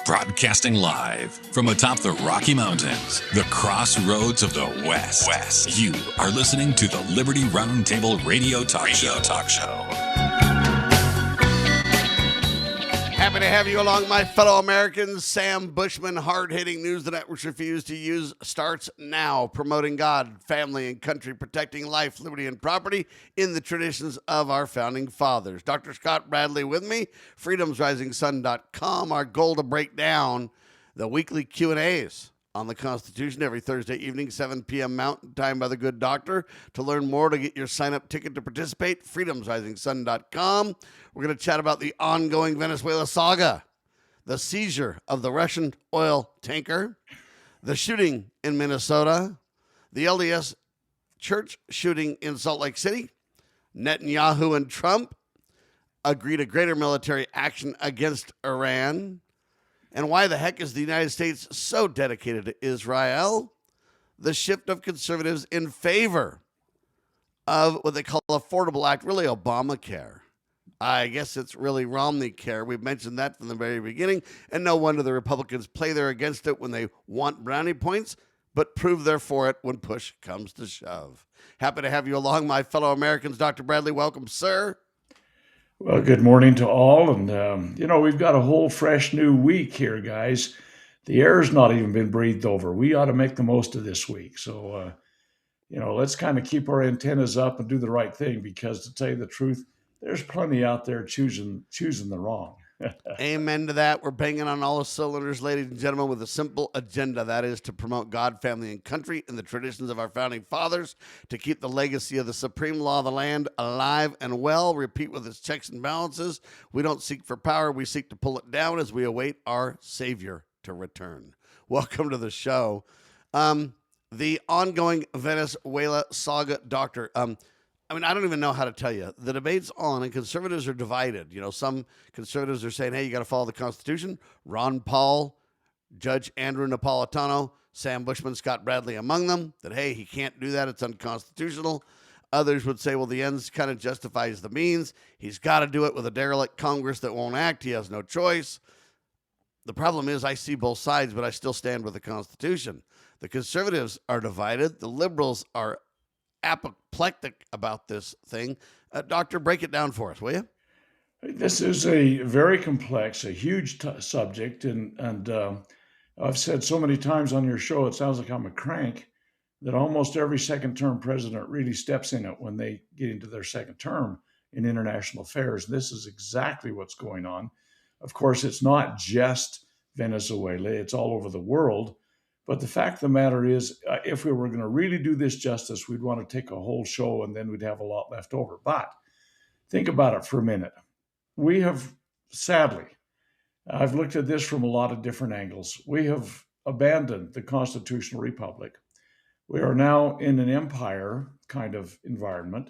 Broadcasting live from atop the Rocky Mountains, the crossroads of the West. You are listening to the Liberty RoundTable Radio Talk Show. Happy to have you along, my fellow Americans. Sam Bushman, hard-hitting news the networks refuse to use, starts now. Promoting God, family, and country, protecting life, liberty, and property in the traditions of our founding fathers. Dr. Scott Bradley with me, freedomsrisingsun.com. Our goal to break down the weekly Q&As on the Constitution every Thursday evening, 7 p.m. Mountain Time by the good doctor. To learn more, to get your sign-up ticket to participate, freedomsrisingsun.com. We're going to chat about the ongoing Venezuela saga, the seizure of the Russian oil tanker, the shooting in Minnesota, the LDS church shooting in Salt Lake City, Netanyahu and Trump agree to greater military action against Iran, and why the heck is the United States so dedicated to Israel? The shift of conservatives in favor of what they call Affordable Act, really Obamacare. I guess it's really Romney care. We've mentioned that from the very beginning, and no wonder the Republicans play there against it when they want brownie points, but prove they're for it when push comes to shove. Happy to have you along, my fellow Americans. Dr. Bradley, welcome, sir. Well, good morning to all. And, we've got a whole fresh new week here, guys. The air's not even been breathed over. We ought to make the most of this week. So, let's kind of keep our antennas up and do the right thing, because to tell you the truth, there's plenty out there choosing the wrong. Amen to that. We're banging on all the cylinders, ladies and gentlemen, with a simple agenda. That is to promote God, family, and country in the traditions of our founding fathers, to keep the legacy of the supreme law of the land alive and well, repeat with its checks and balances. We don't seek for power. We seek to pull it down as we await our Savior to return. Welcome to the show. The ongoing Venezuela saga, Doctor. I don't even know how to tell you. The debate's on, and conservatives are divided. Some conservatives are saying, hey, you got to follow the Constitution. Ron Paul, Judge Andrew Napolitano, Sam Bushman, Scott Bradley among them, that, hey, he can't do that. It's unconstitutional. Others would say, well, the ends kind of justifies the means. He's got to do it with a derelict Congress that won't act. He has no choice. The problem is I see both sides, but I still stand with the Constitution. The conservatives are divided. The liberals are apoplectic about this thing. Doctor, break it down for us, will you? This is a very complex, a huge subject, and I've said so many times on your show, it sounds like I'm a crank, that almost every second-term president really steps in it when they get into their second term in international affairs. This is exactly what's going on. Of course, it's not just Venezuela, it's all over the world. But the fact of the matter is, if we were going to really do this justice, we'd want to take a whole show and then we'd have a lot left over. But think about it for a minute. We have, sadly, I've looked at this from a lot of different angles. We have abandoned the constitutional republic. We are now in an empire kind of environment.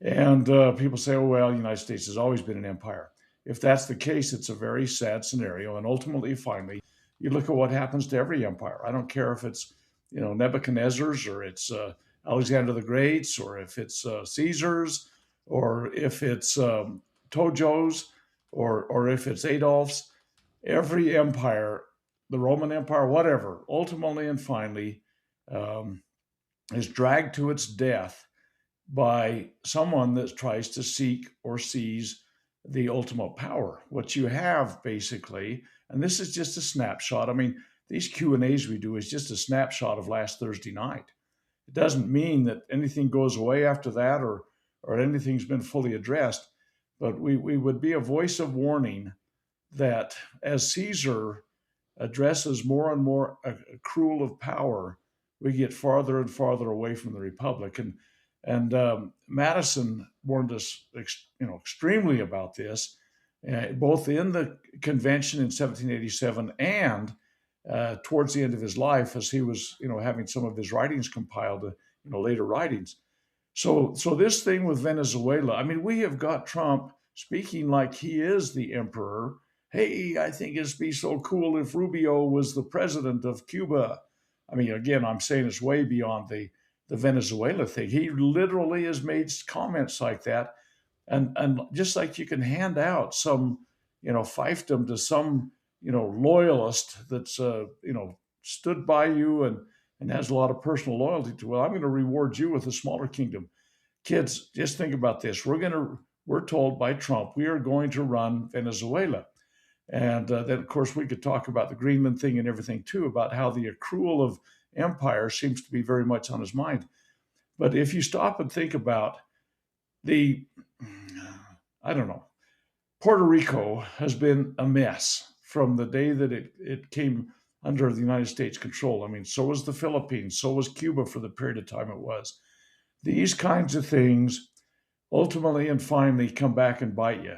And people say, oh, well, the United States has always been an empire. If that's the case, it's a very sad scenario. And ultimately, finally, you look at what happens to every empire. I don't care if it's, Nebuchadnezzar's, or it's Alexander the Great's, or if it's Caesar's, or if it's Tojo's, or if it's Adolf's. Every empire, the Roman Empire, whatever, ultimately and finally is dragged to its death by someone that tries to seek or seize the ultimate power. What you have, basically, and this is just a snapshot. These Q&As we do is just a snapshot of last Thursday night. It doesn't mean that anything goes away after that or anything's been fully addressed, but we would be a voice of warning that as Caesar addresses more and more accrual of power, we get farther and farther away from the Republic. And Madison warned us extremely about this, both in the convention in 1787 and towards the end of his life, as he was, having some of his writings compiled, later writings. So this thing with Venezuela, we have got Trump speaking like he is the emperor. Hey, I think it'd be so cool if Rubio was the president of Cuba. Again, I'm saying it's way beyond the Venezuela thing. He literally has made comments like that. And just like you can hand out some, fiefdom to some, loyalist that's, stood by you and has a lot of personal loyalty to, well, I'm going to reward you with a smaller kingdom. Kids, just think about this. We're told by Trump, we are going to run Venezuela. And then, of course, we could talk about the Greenland thing and everything, too, about how the accrual of empire seems to be very much on his mind. But if you stop and think about I don't know, Puerto Rico has been a mess from the day that it came under the United States control. I mean, so was the Philippines, so was Cuba for the period of time it was. These kinds of things ultimately and finally come back and bite you.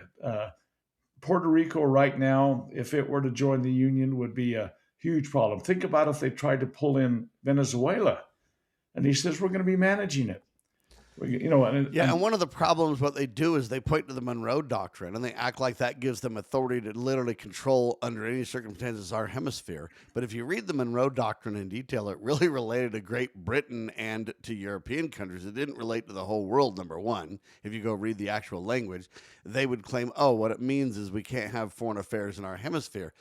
Puerto Rico right now, if it were to join the Union, would be a huge problem. Think about if they tried to pull in Venezuela. And he says, we're going to be managing it. And one of the problems, what they do is they point to the Monroe Doctrine, and they act like that gives them authority to literally control, under any circumstances, our hemisphere. But if you read the Monroe Doctrine in detail, it really related to Great Britain and to European countries. It didn't relate to the whole world, number one. If you go read the actual language, they would claim, what it means is we can't have foreign affairs in our hemisphere.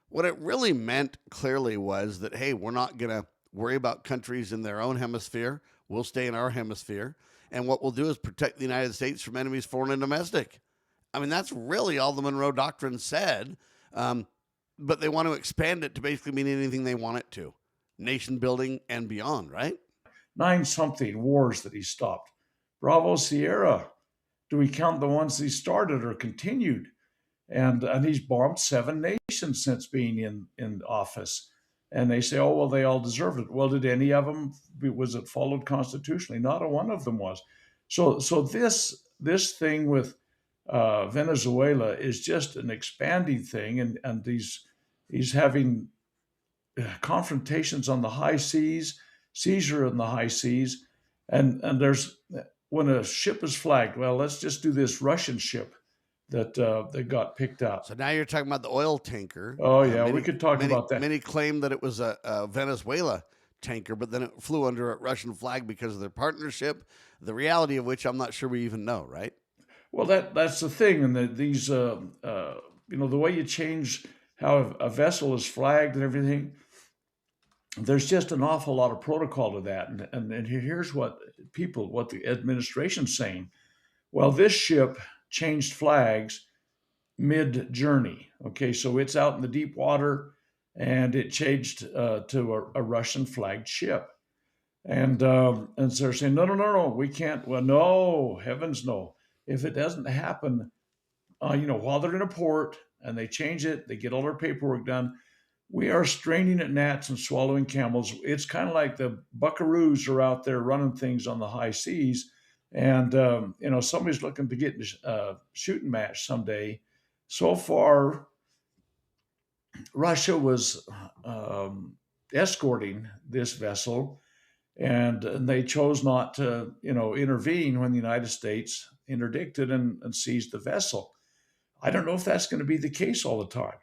What it really meant clearly was that, hey, we're not going to worry about countries in their own hemisphere. We'll stay in our hemisphere. And what we'll do is protect the United States from enemies, foreign and domestic. I mean, that's really all the Monroe Doctrine said. But they want to expand it to basically mean anything they want it to. Nation building and beyond, right? 9-something wars that he stopped. Bravo Sierra. Do we count the ones he started or continued? And he's bombed 7 nations since being in office. And they say, oh, well, they all deserved it. Well, did any of them, was it followed constitutionally? Not a one of them was. So this thing with Venezuela is just an expanding thing. And he's having confrontations on the high seas, seizure in the high seas. And there's, when a ship is flagged, well, let's just do this Russian ship that got picked up. So now you're talking about the oil tanker. Oh, yeah, we could talk about that. Many claim that it was a Venezuela tanker, but then it flew under a Russian flag because of their partnership, the reality of which I'm not sure we even know, right? Well, that's the thing. And these, the way you change how a vessel is flagged and everything, there's just an awful lot of protocol to that. And here's what the administration's saying. Well, this ship changed flags mid-journey. Okay, so it's out in the deep water, and it changed to a Russian flagged ship. And so they're saying, no, we can't. Well, no, heavens no. If it doesn't happen, while they're in a port and they change it, they get all their paperwork done, we are straining at gnats and swallowing camels. It's kind of like the buckaroos are out there running things on the high seas. And, somebody's looking to get a shooting match someday. So far, Russia was escorting this vessel, and they chose not to, intervene when the United States interdicted and seized the vessel. I don't know if that's going to be the case all the time,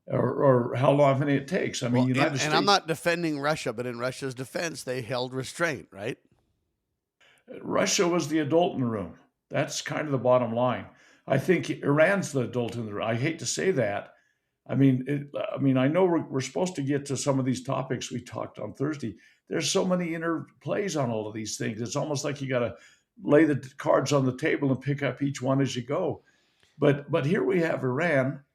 or how long it takes. I mean, United States. And I'm not defending Russia, but in Russia's defense, they held restraint, right? Russia was the adult in the room. That's kind of the bottom line. I think Iran's the adult in the room. I hate to say that. I mean, I know we're supposed to get to some of these topics we talked on Thursday. There's so many interplays on all of these things. It's almost like you got to lay the cards on the table and pick up each one as you go. But here we have Iran.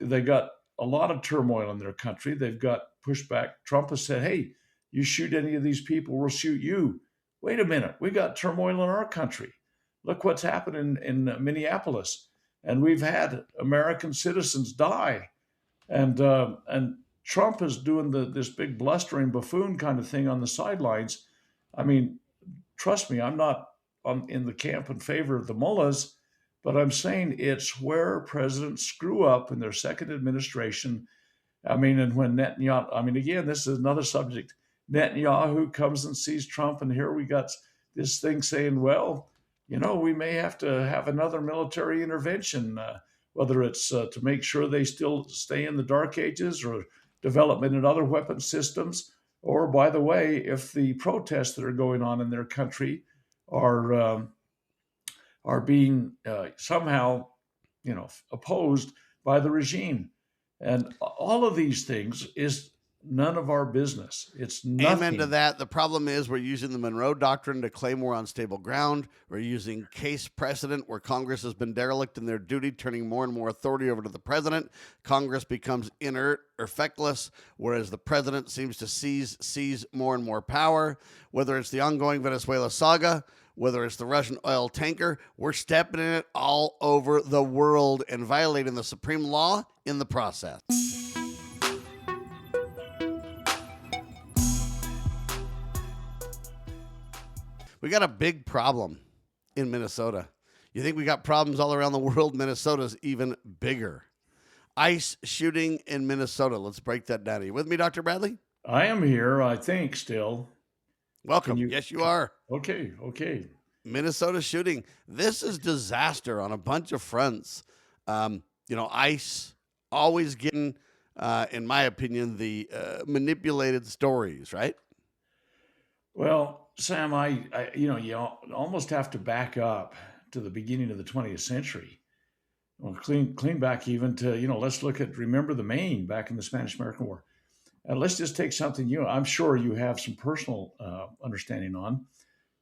They got a lot of turmoil in their country. They've got pushback. Trump has said, hey, you shoot any of these people, we'll shoot you. Wait a minute, we got turmoil in our country. Look what's happened in Minneapolis. And we've had American citizens die. And Trump is doing this big blustering buffoon kind of thing on the sidelines. I mean, trust me, I'm not in the camp in favor of the mullahs, but I'm saying it's where presidents screw up in their second administration. I mean, and when Netanyahu, again, this is another subject. Netanyahu comes and sees Trump, and here we got this thing saying, well, we may have to have another military intervention, whether it's to make sure they still stay in the dark ages or development in other weapon systems, or, by the way, if the protests that are going on in their country are being somehow, opposed by the regime. And all of these things is none of our business. It's Amen to nothing. that. The problem is we're using the Monroe Doctrine to claim we're on stable ground. We're using case precedent where Congress has been derelict in their duty, turning more and more authority over to the president. Congress becomes inert or feckless, whereas the president seems to seize more and more power. Whether it's the ongoing Venezuela saga, whether it's the Russian oil tanker, we're stepping in it all over the world and violating the supreme law in the process. We got a big problem in Minnesota. You think we got problems all around the world? Minnesota's even bigger. ICE shooting in Minnesota. Let's break that down. Are you with me, Dr. Bradley? I am here, I think, still. Welcome. Yes, you are. Okay. Minnesota shooting. This is disaster on a bunch of fronts. ICE always getting, in my opinion, the manipulated stories, right? Well, Sam, you almost have to back up to the beginning of the 20th century. Well, clean back even to, remember the Maine back in the Spanish-American War. And let's just take something, I'm sure you have some personal understanding on,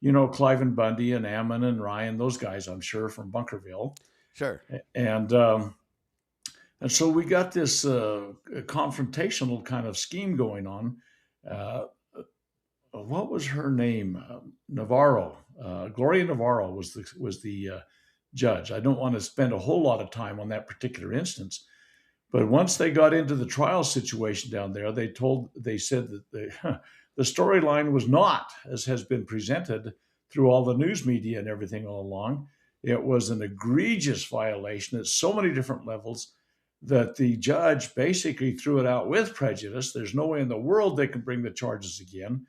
Cliven Bundy and Ammon and Ryan, those guys, I'm sure, from Bunkerville. Sure. And so we got this confrontational kind of scheme going on. What was her name? Navarro. Gloria Navarro was the judge. I don't want to spend a whole lot of time on that particular instance, but once they got into the trial situation down there, they said that the storyline was not as has been presented through all the news media and everything all along. It was an egregious violation at so many different levels that the judge basically threw it out with prejudice. There's no way in the world they can bring the charges again.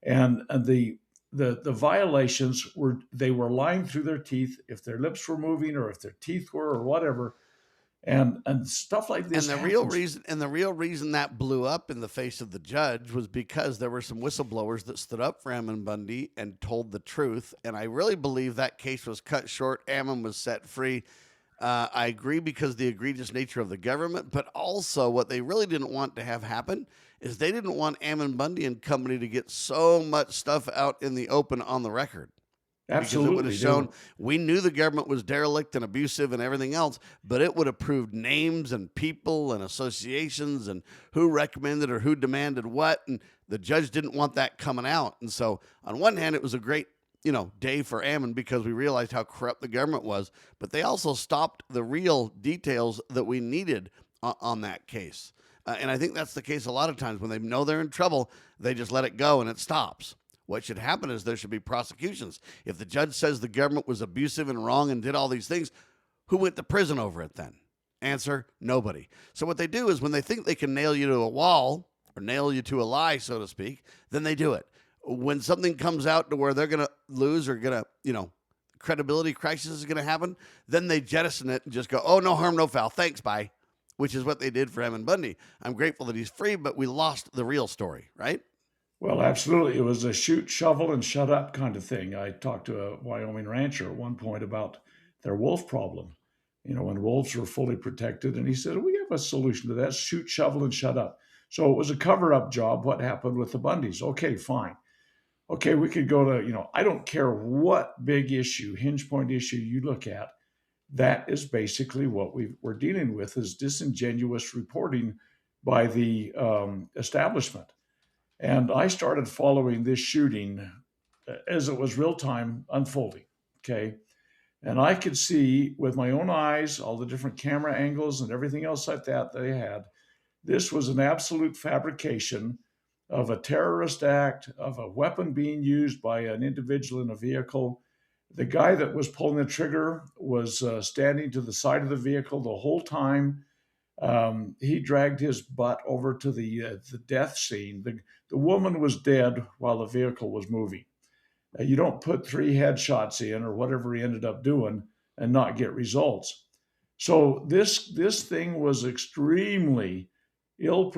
And the violations were lying through their teeth if their lips were moving or if their teeth were or whatever, and stuff like this. And the real reason that blew up in the face of the judge was because there were some whistleblowers that stood up for Ammon Bundy and told the truth. And I really believe that case was cut short. Ammon was set free. I agree because of the egregious nature of the government, but also what they really didn't want to have happen is they didn't want Ammon Bundy and company to get so much stuff out in the open on the record. Absolutely. Because it would have shown we knew the government was derelict and abusive and everything else, but it would have proved names and people and associations and who recommended or who demanded what. And the judge didn't want that coming out. And so on one hand, it was a great day for Ammon because we realized how corrupt the government was, but they also stopped the real details that we needed on that case. And I think that's the case a lot of times when they know they're in trouble, they just let it go and it stops. What should happen is there should be prosecutions. If the judge says the government was abusive and wrong and did all these things, who went to prison over it then? Answer, nobody. So what they do is when they think they can nail you to a wall or nail you to a lie, so to speak, then they do it. When something comes out to where they're going to lose or going to, credibility crisis is going to happen, then they jettison it and just go, oh, no harm, no foul. Thanks, bye, which is what they did for Ammon Bundy. I'm grateful that he's free, but we lost the real story, right? Well, absolutely. It was a shoot, shovel, and shut up kind of thing. I talked to a Wyoming rancher at one point about their wolf problem, when wolves were fully protected. And he said, we have a solution to that: shoot, shovel, and shut up. So it was a cover-up job. What happened with the Bundys? Okay, fine. Okay, we could go to, I don't care what big issue, hinge point issue you look at. That is basically what we're dealing with, is disingenuous reporting by the establishment. And I started following this shooting as it was real time unfolding. Okay. And I could see with my own eyes all the different camera angles and everything else like that they had. This was an absolute fabrication of a terrorist act, of a weapon being used by an individual in a vehicle. The guy that was pulling the trigger was standing to the side of the vehicle the whole time. He dragged his butt over to the death scene. The woman was dead while the vehicle was moving. You don't put 3 headshots in or whatever he ended up doing and not get results. So this thing was extremely ill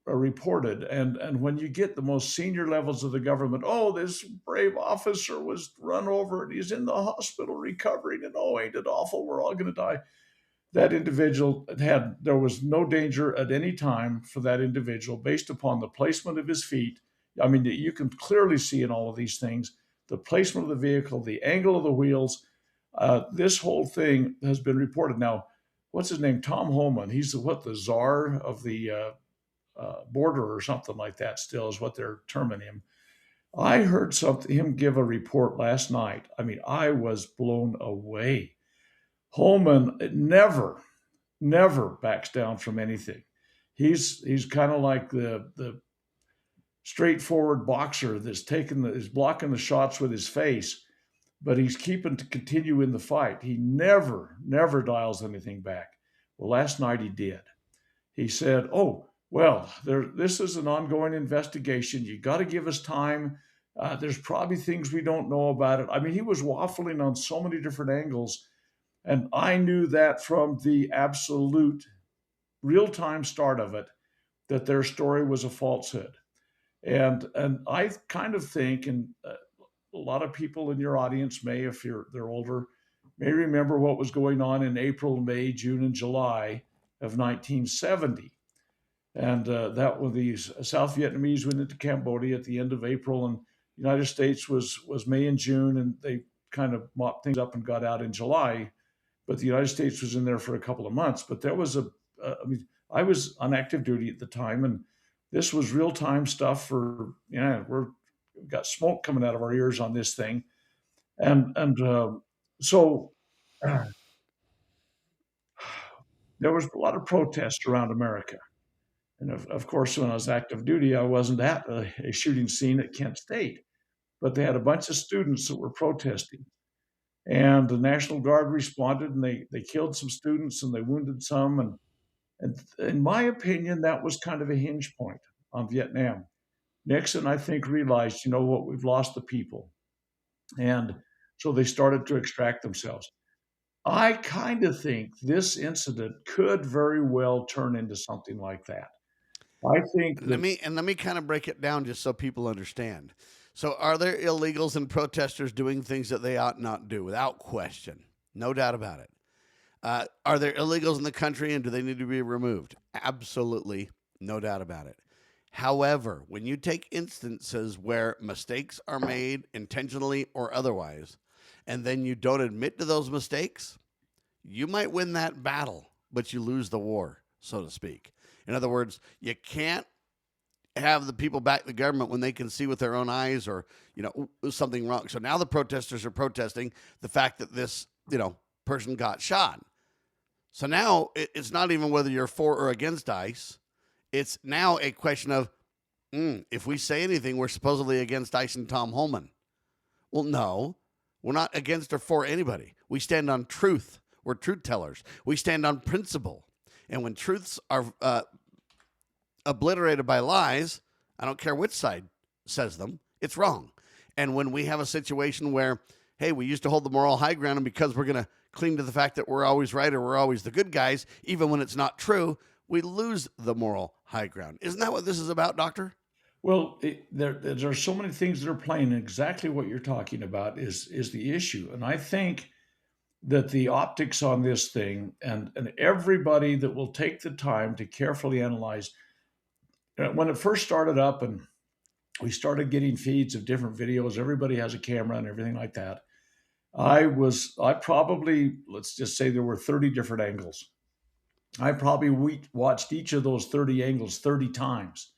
reported. And when you get the most senior levels of the government, oh, this brave officer was run over and he's in the hospital recovering, and oh, ain't it awful? We're all going to die. that individual there was no danger at any time for that individual based upon the placement of his feet. I mean, you can clearly see in all of these things, the placement of the vehicle, the angle of the wheels. This whole thing has been reported. Now, what's his name? Tom Holman. He's the czar of the border or something like that, still is what they're terming him. I heard him give a report last night. I mean, I was blown away. Holman never backs down from anything. He's kind of like the straightforward boxer that's is blocking the shots with his face, but he's keeping to continue in the fight. He never dials anything back. Well, last night he did. He said, "Oh, well, this is an ongoing investigation. You got to give us time. There's probably things we don't know about it." I mean, he was waffling on so many different angles. And I knew that from the absolute real-time start of it, that their story was a falsehood. And I kind of think, and a lot of people in your audience may, if they're older, may remember what was going on in April, May, June, and July of 1970. And that when the South Vietnamese went into Cambodia at the end of April, and the United States was May and June, and they kind of mopped things up and got out in July. But the United States was in there for a couple of months. But there was I was on active duty at the time, and this was real time stuff we've got smoke coming out of our ears on this thing. So there was a lot of protests around America. And of course, when I was active duty, I wasn't at a shooting scene at Kent State, but they had a bunch of students that were protesting. And the National Guard responded, and they killed some students and they wounded some. And in my opinion, that was kind of a hinge point on Vietnam. Nixon, I think, realized, you know what, we've lost the people. And so they started to extract themselves. I kind of think this incident could very well turn into something like that. I think Let me kind of break it down just so people understand. So, are there illegals and protesters doing things that they ought not do? Without question, no doubt about it. Are there illegals in the country, and do they need to be removed? Absolutely, no doubt about it. However, when you take instances where mistakes are made intentionally or otherwise, and then you don't admit to those mistakes, you might win that battle, but you lose the war, so to speak. In other words, you can't have the people back the government when they can see with their own eyes or, something wrong. So now the protesters are protesting the fact that this, person got shot. So now it's not even whether you're for or against ICE. It's now a question of, if we say anything, we're supposedly against ICE and Tom Holman. Well, no, we're not against or for anybody. We stand on truth. We're truth tellers. We stand on principle. And when truths are obliterated by lies, I don't care which side says them, it's wrong. And when we have a situation where, hey, we used to hold the moral high ground, and because we're going to cling to the fact that we're always right or we're always the good guys, even when it's not true, we lose the moral high ground. Isn't that what this is about, Doctor? Well, there are so many things that are playing. Exactly what you're talking about is the issue. And I think that the optics on this thing and everybody that will take the time to carefully analyze, when it first started up and we started getting feeds of different videos, everybody has a camera and everything like that. I probably, let's just say there were 30 different angles. I probably watched each of those 30 angles 30 times.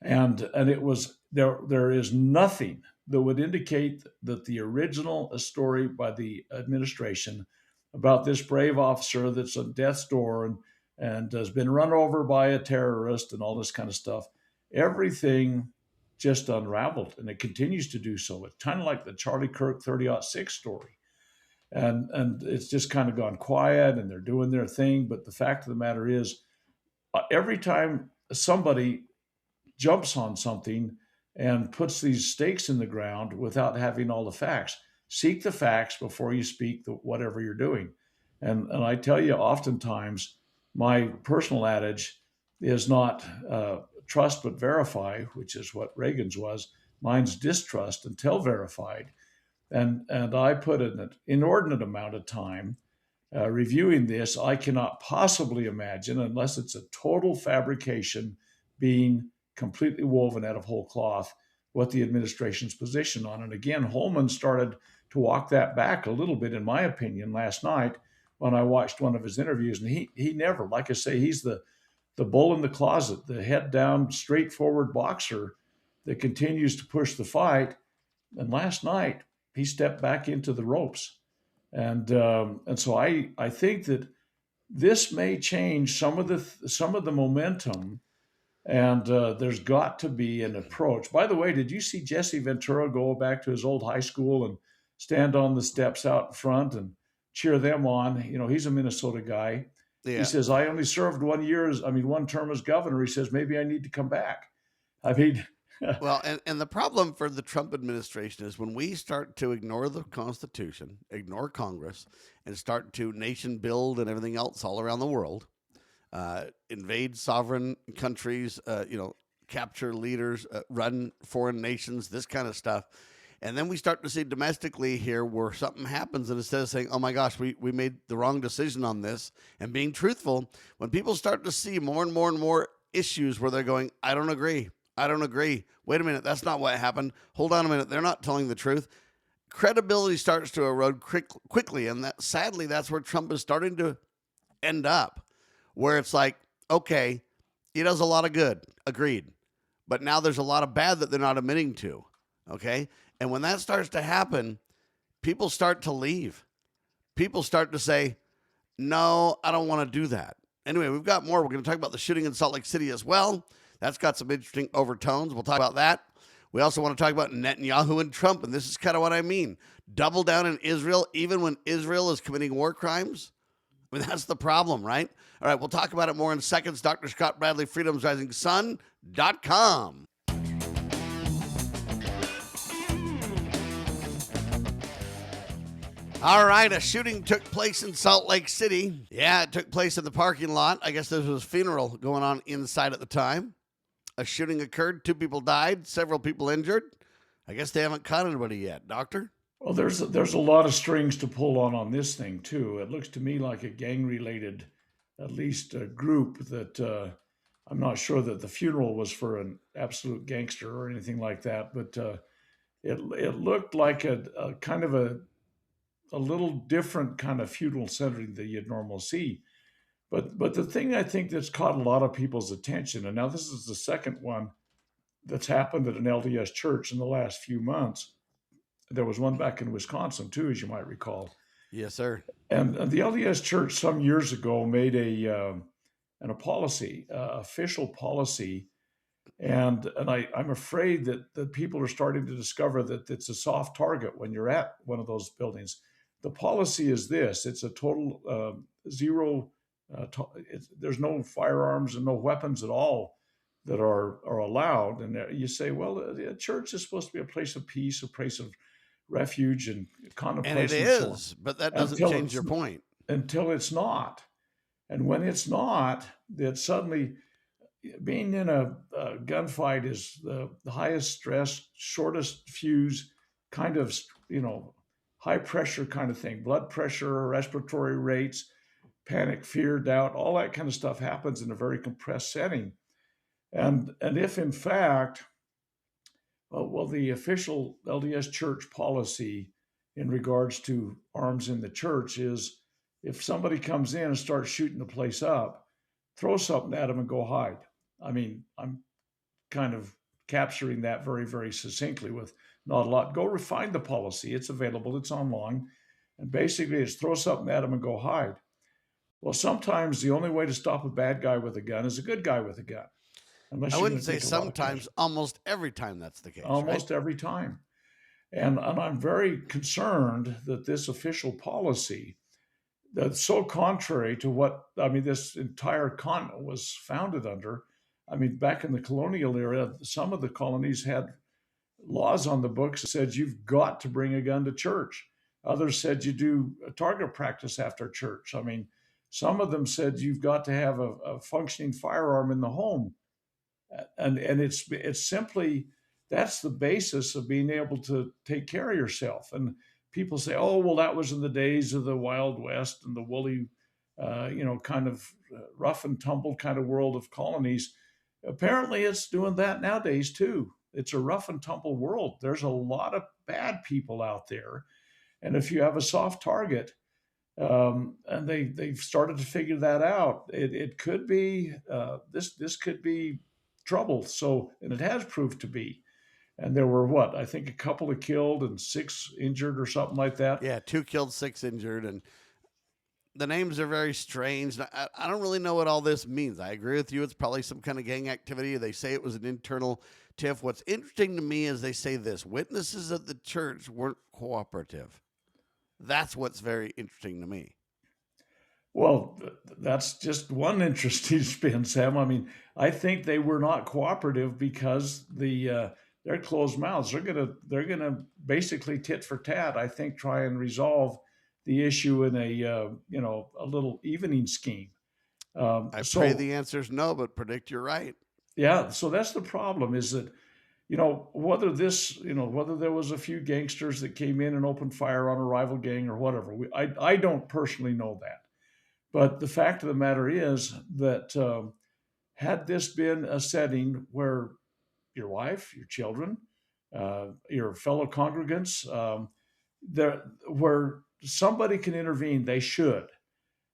And it was, there is nothing that would indicate that the original story by the administration about this brave officer that's on death's door and has been run over by a terrorist and all this kind of stuff, everything just unraveled, and it continues to do so. It's kind of like the Charlie Kirk 30-06 story. And it's just kind of gone quiet, and they're doing their thing. But the fact of the matter is, every time somebody jumps on something and puts these stakes in the ground without having all the facts, seek the facts before you speak whatever you're doing. And I tell you, oftentimes, my personal adage is not trust but verify, which is what Reagan's was. Mine's distrust until verified. And I put in an inordinate amount of time reviewing this, I cannot possibly imagine, unless it's a total fabrication being completely woven out of whole cloth, what the administration's position on. And again, Holman started to walk that back a little bit, in my opinion, last night when I watched one of his interviews. And he never, like I say, he's the bull in the closet, the head down, straightforward boxer that continues to push the fight. And last night, he stepped back into the ropes. And so I think that this may change some of the momentum, and there's got to be an approach. By the way, did you see Jesse Ventura go back to his old high school and stand on the steps out in front and cheer them on? You know, he's a Minnesota guy. Yeah. He says, I only served 1 term as governor. He says, maybe I need to come back. I mean, Well, and the problem for the Trump administration is when we start to ignore the Constitution, ignore Congress, and start to nation build and everything else all around the world, invade sovereign countries, capture leaders, run foreign nations, this kind of stuff. And then we start to see domestically here where something happens, and instead of saying, oh my gosh, we made the wrong decision on this, and being truthful, when people start to see more and more and more issues where they're going, I don't agree. Wait a minute, that's not what happened. Hold on a minute, they're not telling the truth. Credibility starts to erode quickly, and sadly, that's where Trump is starting to end up, where it's like, okay, he does a lot of good, agreed, but now there's a lot of bad that they're not admitting to, okay? And when that starts to happen, people start to leave. People start to say, no, I don't want to do that. Anyway, we've got more. We're going to talk about the shooting in Salt Lake City as well. That's got some interesting overtones. We'll talk about that. We also want to talk about Netanyahu and Trump, and this is kind of what I mean. Double down in Israel, even when Israel is committing war crimes. I mean, that's the problem, right? All right, we'll talk about it more in seconds. Dr. Scott Bradley, freedomsrisingsun.com. All right, a shooting took place in Salt Lake City. Yeah, it took place in the parking lot. I guess there was a funeral going on inside at the time. A shooting occurred. 2 people died, several people injured. I guess they haven't caught anybody yet. Doctor? Well, there's a lot of strings to pull on this thing, too. It looks to me like a gang-related, at least a group that I'm not sure that the funeral was for an absolute gangster or anything like that, but it looked like a kind of a little different kind of funeral setting that you'd normally see. But the thing I think that's caught a lot of people's attention, and now this is the second one that's happened at an LDS church in the last few months. There was one back in Wisconsin too, as you might recall. Yes, sir. And the LDS church some years ago made a policy, official policy, and I'm afraid that people are starting to discover that it's a soft target when you're at one of those buildings. The policy is this: it's a total zero. There's no firearms and no weapons at all that are allowed. And you say, well, the church is supposed to be a place of peace, a place of refuge and contemplation. And it is, but that doesn't change your point. Until it's not. And when it's not, that suddenly being in a gunfight is the highest stress, shortest fuse kind of, high pressure kind of thing, blood pressure, respiratory rates, panic, fear, doubt, all that kind of stuff happens in a very compressed setting. And if in fact, the official LDS church policy in regards to arms in the church is if somebody comes in and starts shooting the place up, throw something at them and go hide. I mean, I'm kind of capturing that very, very succinctly with not a lot. Go refine the policy. It's available. It's online. And basically it's throw something at them and go hide. Well, sometimes the only way to stop a bad guy with a gun is a good guy with a gun. I wouldn't say sometimes, almost every time that's the case. Almost every time. And I'm very concerned that this official policy that's so contrary to what, this entire continent was founded under. Back in the colonial era, some of the colonies had laws on the books that said you've got to bring a gun to church. Others said you do a target practice after church. Some of them said you've got to have a functioning firearm in the home. And it's simply, that's the basis of being able to take care of yourself. And people say, oh, well, that was in the days of the Wild West and the woolly, kind of rough and tumble kind of world of colonies. Apparently, it's doing that nowadays too. It's a rough and tumble world. There's a lot of bad people out there, and if you have a soft target, and they've started to figure that out, it could be this could be trouble. So, and it has proved to be. And there were what, I think a couple of killed and 6 injured or something like that. Yeah, 2 killed, 6 injured, and the names are very strange. I don't really know what all this means. I agree with you. It's probably some kind of gang activity. They say it was an internal tiff. What's interesting to me is they say this: witnesses at the church weren't cooperative. That's what's very interesting to me. Well, that's just one interesting spin, Sam. I mean, I think they were not cooperative because they're closed mouths. They're gonna basically tit for tat. I think try and resolve the issue in a little evening scheme. I pray the answer is no, but predict you're right. Yeah, so that's the problem. Is that whether there was a few gangsters that came in and opened fire on a rival gang or whatever. I don't personally know that, but the fact of the matter is that had this been a setting where your wife, your children, your fellow congregants, where somebody can intervene, they should.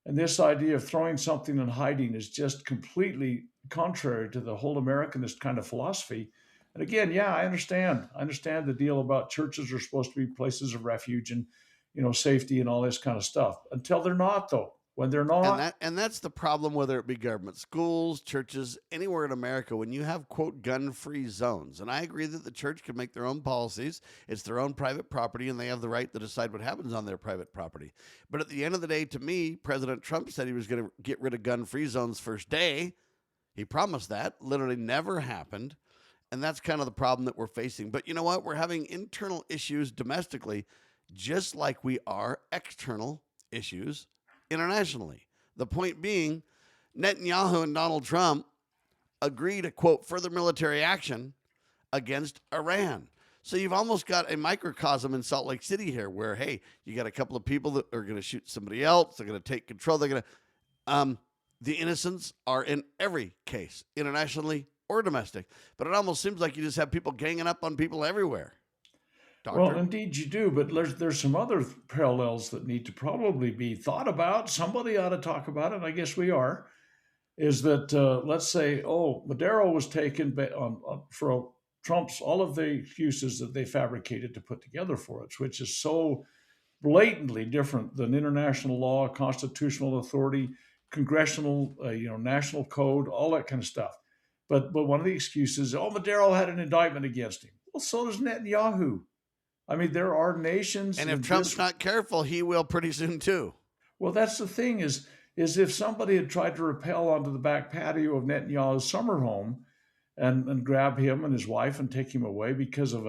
And this idea of throwing something and hiding is just completely contrary to the whole Americanist kind of philosophy. And again, yeah, I understand. I understand the deal about churches are supposed to be places of refuge and, safety and all this kind of stuff. Until they're not, though. When they're not. And that's the problem, whether it be government, schools, churches, anywhere in America, when you have, quote, gun-free zones. And I agree that the church can make their own policies. It's their own private property, and they have the right to decide what happens on their private property. But at the end of the day, to me, President Trump said he was going to get rid of gun-free zones first day. He promised that. Literally never happened. And that's kind of the problem that we're facing. But you know what? We're having internal issues domestically, just like we are external issues internationally. The point being, Netanyahu and Donald Trump agree to, quote, further military action against Iran. So you've almost got a microcosm in Salt Lake City here where, hey, you got a couple of people that are going to shoot somebody else. They're going to take control. They're going to, the innocents are in every case, internationally or domestic. But it almost seems like you just have people ganging up on people everywhere. Doctor? Well, indeed you do, but there's some other parallels that need to probably be thought about. Somebody ought to talk about it, and I guess we are. Is that let's say, Maduro was taken for Trump's all of the excuses that they fabricated to put together for it, which is so blatantly different than international law, constitutional authority, congressional, national code, all that kind of stuff. But one of the excuses, Maduro had an indictment against him. Well, so does Netanyahu. I mean, there are nations. And if Trump's not careful, he will pretty soon too. Well, that's the thing is if somebody had tried to rappel onto the back patio of Netanyahu's summer home and grab him and his wife and take him away because of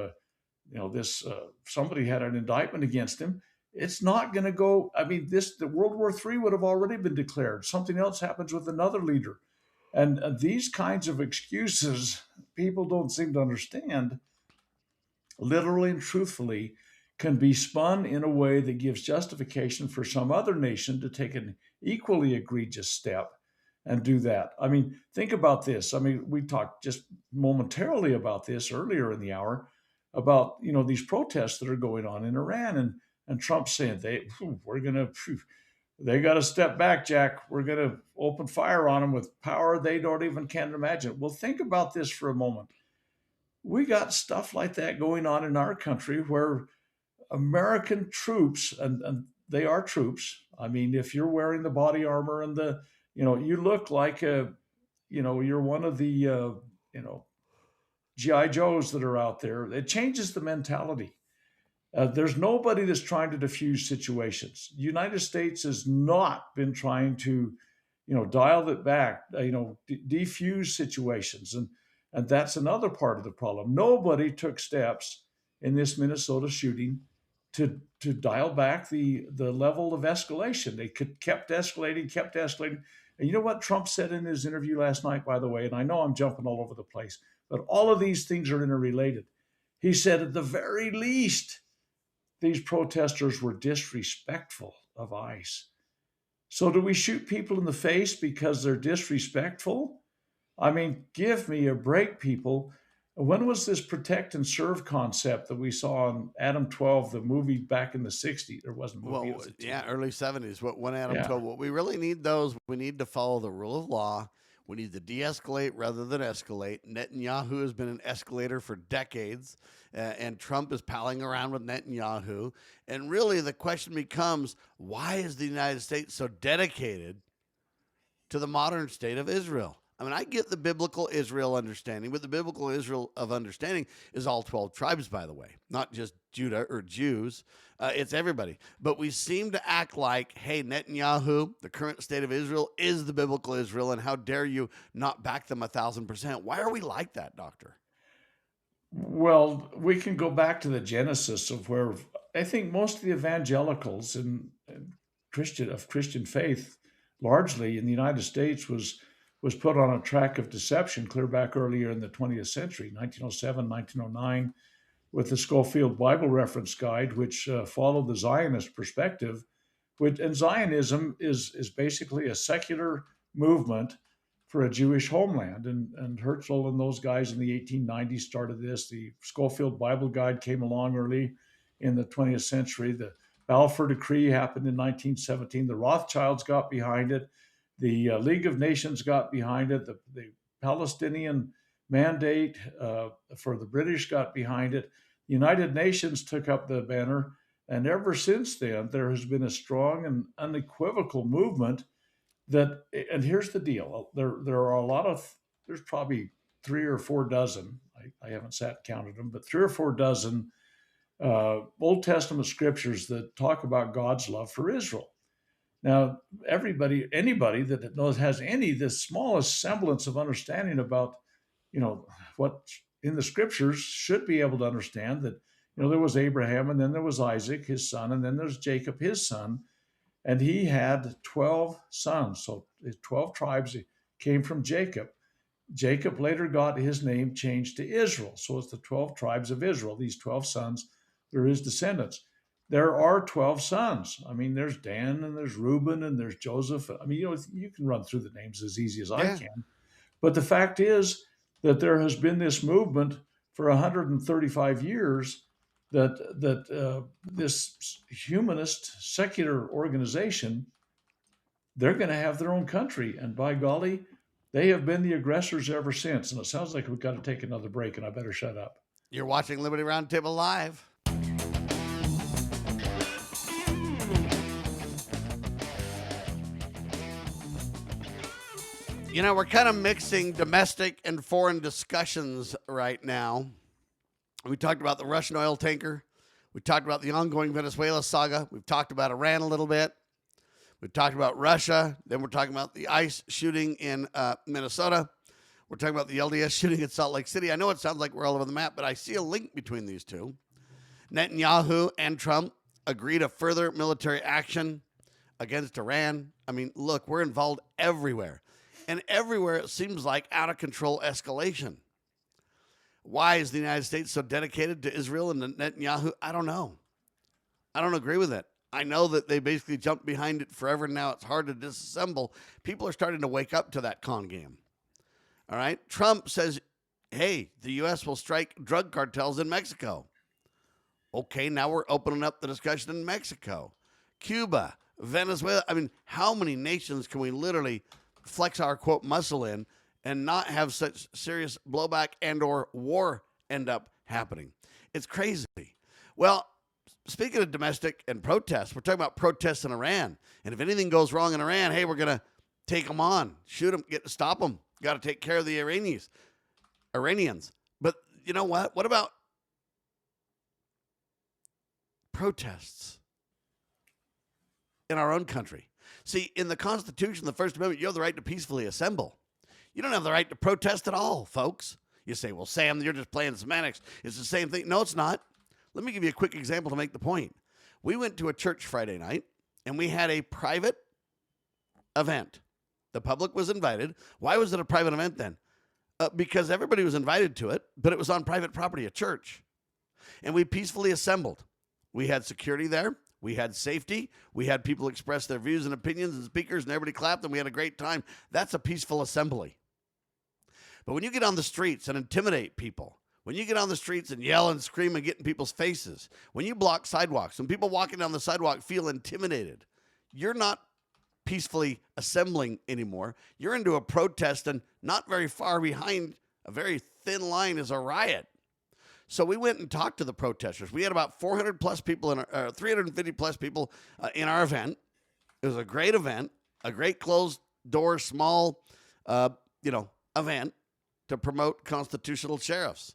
somebody had an indictment against him, it's not going to go. I mean, the World War III would have already been declared. Something else happens with another leader. And these kinds of excuses, people don't seem to understand, literally and truthfully, can be spun in a way that gives justification for some other nation to take an equally egregious step and do that. I mean, think about this. I mean, we talked just momentarily about this earlier in the hour about, these protests that are going on in Iran and Trump saying they got to step back, Jack. We're going to open fire on them with power they don't even can't imagine. Well, think about this for a moment. We got stuff like that going on in our country where American troops, and they are troops. I mean, if you're wearing the body armor and you look like you're one of the, GI Joes that are out there. It changes the mentality. There's nobody that's trying to diffuse situations. The United States has not been trying to, dial it back, defuse situations. And that's another part of the problem. Nobody took steps in this Minnesota shooting to dial back the level of escalation. They kept escalating. And you know what Trump said in his interview last night, by the way, and I know I'm jumping all over the place, but all of these things are interrelated. He said, at the very least, these protesters were disrespectful of ICE. So do we shoot people in the face because they're disrespectful? I mean, give me a break, people. When was this protect and serve concept that we saw in Adam 12, the movie back in the 60s? There wasn't a movie. Well, yeah, early 70s. When Adam Yeah. told, what we really need those, we need to follow the rule of law. We need to de-escalate rather than escalate. Netanyahu has been an escalator for decades, and Trump is palling around with Netanyahu. And really, the question becomes, why is the United States so dedicated to the modern state of Israel? I mean, I get the biblical Israel understanding, but the biblical Israel of understanding is all 12 tribes, by the way, not just Judah or Jews. It's everybody. But we seem to act like, hey, Netanyahu, the current state of Israel, is the biblical Israel, and how dare you not back them 1,000%? Why are we like that, Doctor? Well, we can go back to the genesis of where I think most of the evangelicals and Christian faith, largely in the United States, was put on a track of deception clear back earlier in the 20th century, 1907, 1909, with the Scofield Bible Reference Guide, which followed the Zionist perspective. And Zionism is basically a secular movement for a Jewish homeland. And Herzl and those guys in the 1890s started this. The Scofield Bible Guide came along early in the 20th century. The Balfour Decree happened in 1917. The Rothschilds got behind it. The League of Nations got behind it. The Palestinian Mandate for the British got behind it. The United Nations took up the banner. And ever since then, there has been a strong and unequivocal movement that, and here's the deal, there are a lot of, there's probably 3 or 4 dozen, I haven't sat and counted them, but 3 or 4 dozen Old Testament scriptures that talk about God's love for Israel. Now, anybody that has the smallest semblance of understanding about, what in the scriptures should be able to understand that, there was Abraham, and then there was Isaac, his son, and then there's Jacob, his son, and he had 12 sons. So 12 tribes came from Jacob. Jacob later got his name changed to Israel. So it's the 12 tribes of Israel. These 12 sons, they're his descendants. There are 12 sons. I mean, there's Dan, and there's Reuben, and there's Joseph. I mean, you can run through the names as easy as I can. But the fact is that there has been this movement for 135 years that this humanist secular organization, they're going to have their own country. And by golly, they have been the aggressors ever since. And it sounds like we've got to take another break, and I better shut up. You're watching Liberty Roundtable Live. We're kind of mixing domestic and foreign discussions right now. We talked about the Russian oil tanker. We talked about the ongoing Venezuela saga. We've talked about Iran a little bit. We've talked about Russia. Then we're talking about the ICE shooting in Minnesota. We're talking about the LDS shooting in Salt Lake City. I know it sounds like we're all over the map, but I see a link between these two. Netanyahu and Trump agree to further military action against Iran. I mean, look, we're involved everywhere. And everywhere it seems like out of control escalation. Why is the United States so dedicated to Israel and Netanyahu? I don't know. I don't agree with it. I know that they basically jumped behind it forever. Now it's hard to disassemble. People are starting to wake up to that con game. All right. Trump says, hey, the U.S. will strike drug cartels in Mexico. Okay, now we're opening up the discussion in Mexico, Cuba, Venezuela. I mean, how many nations can we literally flex our, quote, muscle in and not have such serious blowback and or war end up happening? It's crazy. Well, speaking of domestic and protests, we're talking about protests in Iran. And if anything goes wrong in Iran, hey, we're going to take them on, shoot them, stop them. Got to take care of the Iranians. But you know what? What about protests in our own country? See, in the Constitution, the First Amendment, you have the right to peacefully assemble. You don't have the right to protest at all, folks. You say, well, Sam, you're just playing semantics. It's the same thing. No, it's not. Let me give you a quick example to make the point. We went to a church Friday night, and we had a private event. The public was invited. Why was it a private event then? Because everybody was invited to it, but it was on private property, a church. And we peacefully assembled. We had security there. We had safety. We had people express their views and opinions and speakers, and everybody clapped, and we had a great time. That's a peaceful assembly. But when you get on the streets and intimidate people, when you get on the streets and yell and scream and get in people's faces, when you block sidewalks, when people walking down the sidewalk feel intimidated, you're not peacefully assembling anymore. You're into a protest, and not very far behind, a very thin line, is a riot. So we went and talked to the protesters. We had about 400 plus people, 350 plus people in our event. It was a great event, a great closed door, small, event to promote constitutional sheriffs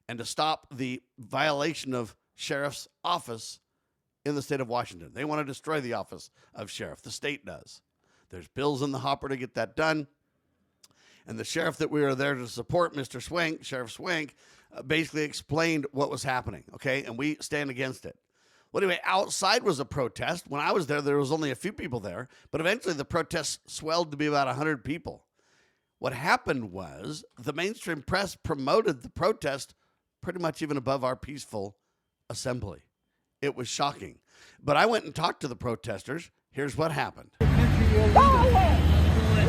and to stop the violation of sheriff's office in the state of Washington. They want to destroy the office of sheriff. The state does. There's bills in the hopper to get that done. And the sheriff that we were there to support, Mr. Swank, Sheriff Swank, basically explained what was happening, okay? And we stand against it. Well, anyway, outside was a protest. When I was there was only a few people there, but eventually the protest swelled to be about 100 people. What happened was the mainstream press promoted the protest pretty much even above our peaceful assembly. It was shocking. But I went and talked to the protesters. Here's what happened. Go ahead.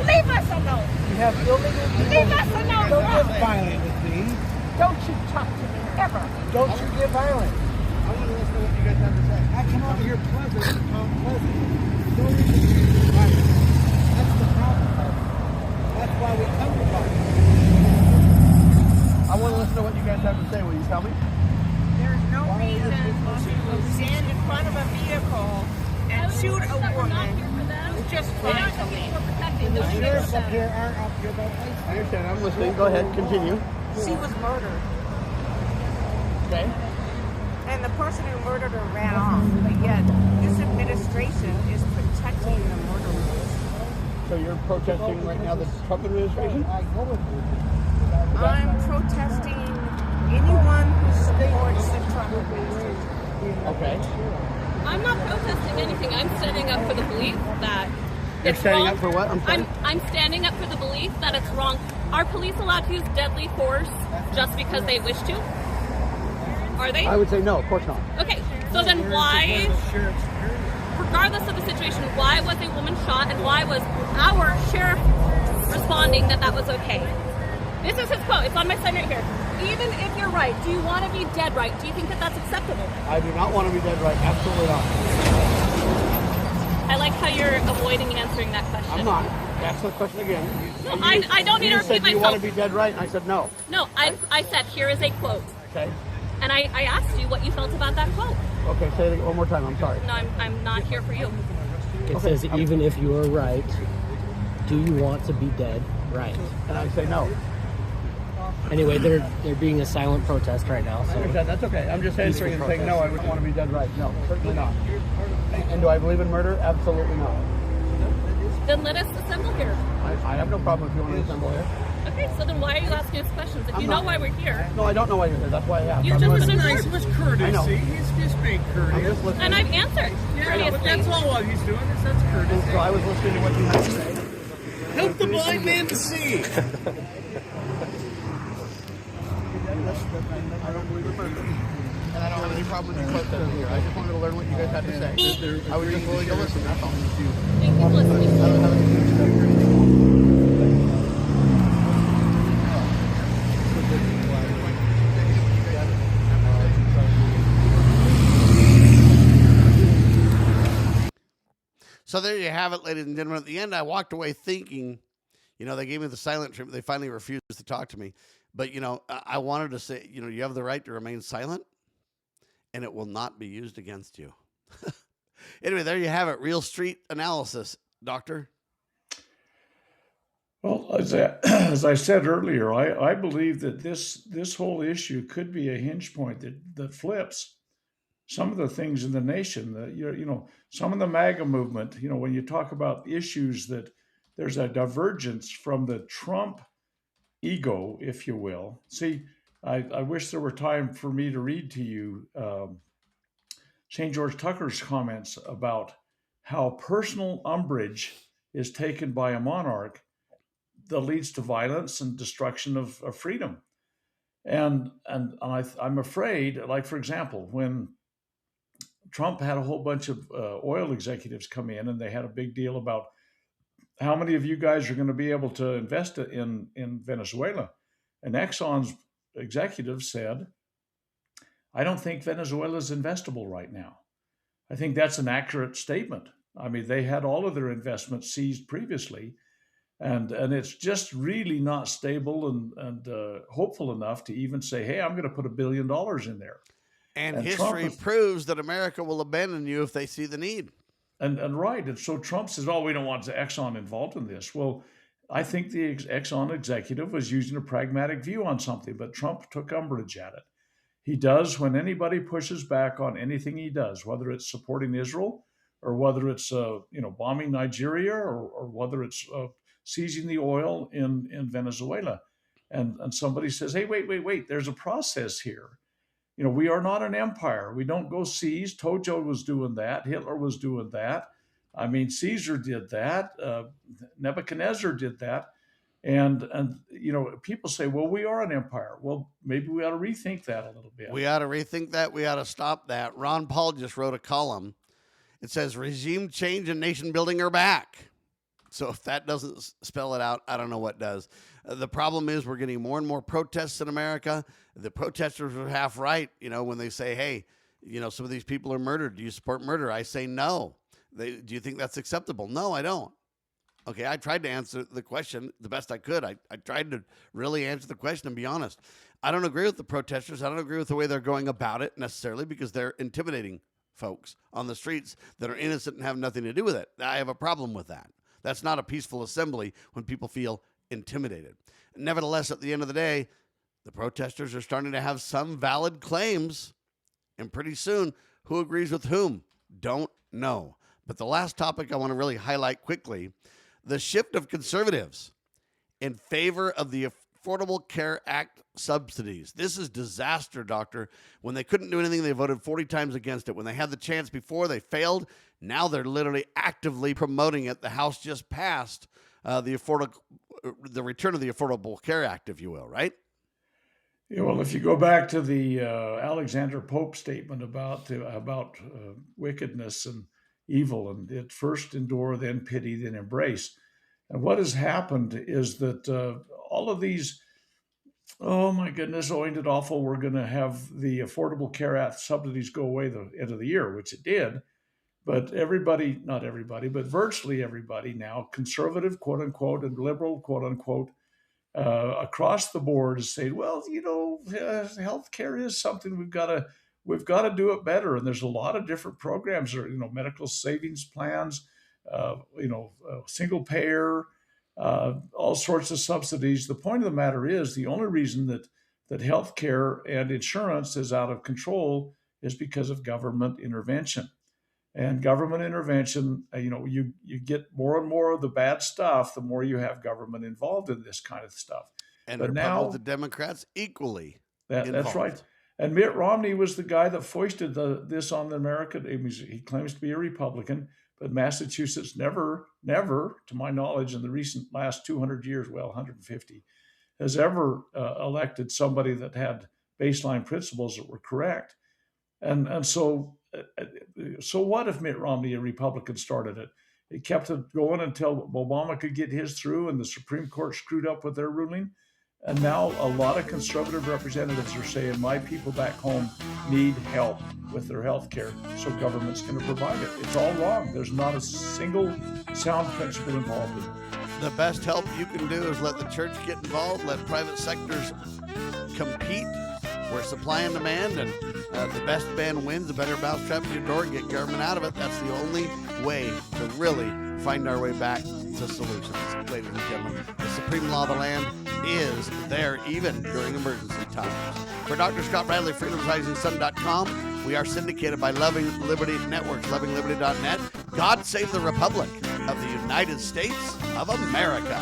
Leave us alone. You have illegal people. Leave us alone. Don't get violent with me. Don't you talk to me ever. Don't you get violent. I want to listen to what you guys have to say. I come over here pleasant to talk pleasant. No reason to get violent. That's the problem. That's why we come to violence. I want to listen to what you guys have to say. Will you tell me? There's no reason to stand in front of a vehicle and shoot a woman who's just trying to leave. The sheriffs up here aren't up here about place. I understand. I'm listening. Go ahead. Continue. She was murdered. Okay. And the person who murdered her ran off. But yet, this administration is protecting the murderers. So you're protesting right now the Trump administration? I go with you. I'm protesting anyone who supports the Trump administration. Okay. I'm not protesting anything. I'm standing up for the belief that You're it's standing wrong. up for what? I'm sorry? I'm standing up for the belief that it's wrong. Are police allowed to use deadly force just because they wish to? Are they? I would say no, of course not. Okay, so then why, regardless of the situation, why was a woman shot and why was our sheriff responding that that was okay? This is his quote. It's on my sign right here. Even if you're right, do you want to be dead right? Do you think that that's acceptable? I do not want to be dead right. Absolutely not. I like how you're avoiding answering that question. I'm not. Ask the question again. No, I don't need to You repeat said, do you myself. want to be dead right? And I said no. No, I said, here is a quote. Okay. And I asked you what you felt about that quote. Okay, say it one more time. I'm sorry. No, I'm not here for you. It says, even if you are right, do you want to be dead right? And I say no. Anyway, they're being a silent protest right now. I So understand. That's okay. I'm just answering and saying no, I wouldn't want to be dead right. No, certainly not. And do I believe in murder? Absolutely not. Then let us assemble here. I have no problem if you want to assemble here. Okay, so then why are you asking us questions? If I'm you not. know why we're here. No, I don't know why you're here. That's why I asked. You I'm just listening. nice. It was courteous. I know. He's just being I'm courteous. just listening. And I've answered Yeah, courteously. but that's all he's doing is that's courtesy. So I was listening to what you had to say. Help the blind man to see. I don't believe in murder. And I don't have any problem with you protesting here. I just wanted to learn what you guys had to say. I was just willing to listen. That's all. Thank you for listening. I don't have So there you have it, ladies and gentlemen. At the end, I walked away thinking, they gave me the silent treatment. They finally refused to talk to me. But, I wanted to say, you have the right to remain silent, and it will not be used against you. Anyway, there you have it. Real street analysis, Doctor. Well, as I said earlier, I believe that this whole issue could be a hinge point that flips some of the things in the nation. That some of the MAGA movement. When you talk about issues that there's a divergence from the Trump ego, if you will. See, I wish there were time for me to read to you St. George Tucker's comments about how personal umbrage is taken by a monarch that leads to violence and destruction of freedom. And I'm afraid, like, for example, when Trump had a whole bunch of oil executives come in, and they had a big deal about how many of you guys are going to be able to invest in Venezuela. And Exxon's executive said, I don't think Venezuela is investable right now. I think that's an accurate statement. I mean, they had all of their investments seized previously, and it's just really not stable and hopeful enough to even say, hey, I'm going to put $1 billion in there. And history proves that America will abandon you if they see the need. And right. And so Trump says, oh, we don't want Exxon involved in this. Well, I think the Exxon executive was using a pragmatic view on something, but Trump took umbrage at it. He does when anybody pushes back on anything he does, whether it's supporting Israel or whether it's bombing Nigeria or whether it's seizing the oil in Venezuela. And somebody says, hey, wait, there's a process here. We are not an empire. We don't go seize. Tojo was doing that. Hitler was doing that. I mean, Caesar did that. Nebuchadnezzar did that. And people say, well, we are an empire. Well, maybe we ought to rethink that a little bit. We ought to rethink that. We ought to stop that. Ron Paul just wrote a column. It says regime change and nation building are back. So if that doesn't spell it out, I don't know what does. The problem is we're getting more and more protests in America. The protesters are half right, when they say, hey, some of these people are murdered. Do you support murder? I say no. Do you think that's acceptable? No, I don't. Okay, I tried to answer the question the best I could. I tried to really answer the question and be honest. I don't agree with the protesters. I don't agree with the way they're going about it necessarily because they're intimidating folks on the streets that are innocent and have nothing to do with it. I have a problem with that. That's not a peaceful assembly when people feel intimidated. Nevertheless, at the end of the day, the protesters are starting to have some valid claims. And pretty soon, who agrees with whom? Don't know. But the last topic I want to really highlight quickly, the shift of conservatives in favor of the Affordable Care Act subsidies. This is disaster, Doctor. When they couldn't do anything, they voted 40 times against it. When they had the chance before, they failed. Now they're literally actively promoting it. The House just passed the return of the Affordable Care Act, if you will, right? Yeah, well, if you go back to the Alexander Pope statement about wickedness and evil, and it first endure, then pity, then embrace. And what has happened is that all of these, oh my goodness, ain't it awful, we're going to have the Affordable Care Act subsidies go away the end of the year, which it did. But everybody, not everybody, but virtually everybody now, conservative, quote unquote, and liberal, quote unquote, across the board is saying, well, healthcare is something we've got to do it better. And there's a lot of different programs, or medical savings plans, single payer, all sorts of subsidies. The point of the matter is the only reason that healthcare and insurance is out of control is because of government intervention. And government intervention, you get more and more of the bad stuff the more you have government involved in this kind of stuff. And but now the Democrats equally involved. That's right. And Mitt Romney was the guy that foisted this on the American. He claims to be a Republican, but Massachusetts never, to my knowledge, in the recent last 200 years, 150, has ever elected somebody that had baseline principles that were correct. And so what if Mitt Romney, a Republican, started it? It kept it going until Obama could get his through, and the Supreme Court screwed up with their ruling. And now a lot of conservative representatives are saying, my people back home need help with their health care, so government's going to provide it. It's all wrong. There's not a single sound principle involved in it. The best help you can do is let the church get involved, let private sectors compete where supply and demand, and the best man wins, the better mousetrap to your door, and get government out of it. That's the only way to really find our way back to solutions, ladies and gentlemen. The supreme law of the land is there even during emergency times. For Dr. Scott Bradley, freedomsrisingsun.com, we are syndicated by Loving Liberty Networks, lovingliberty.net. God save the Republic of the United States of America.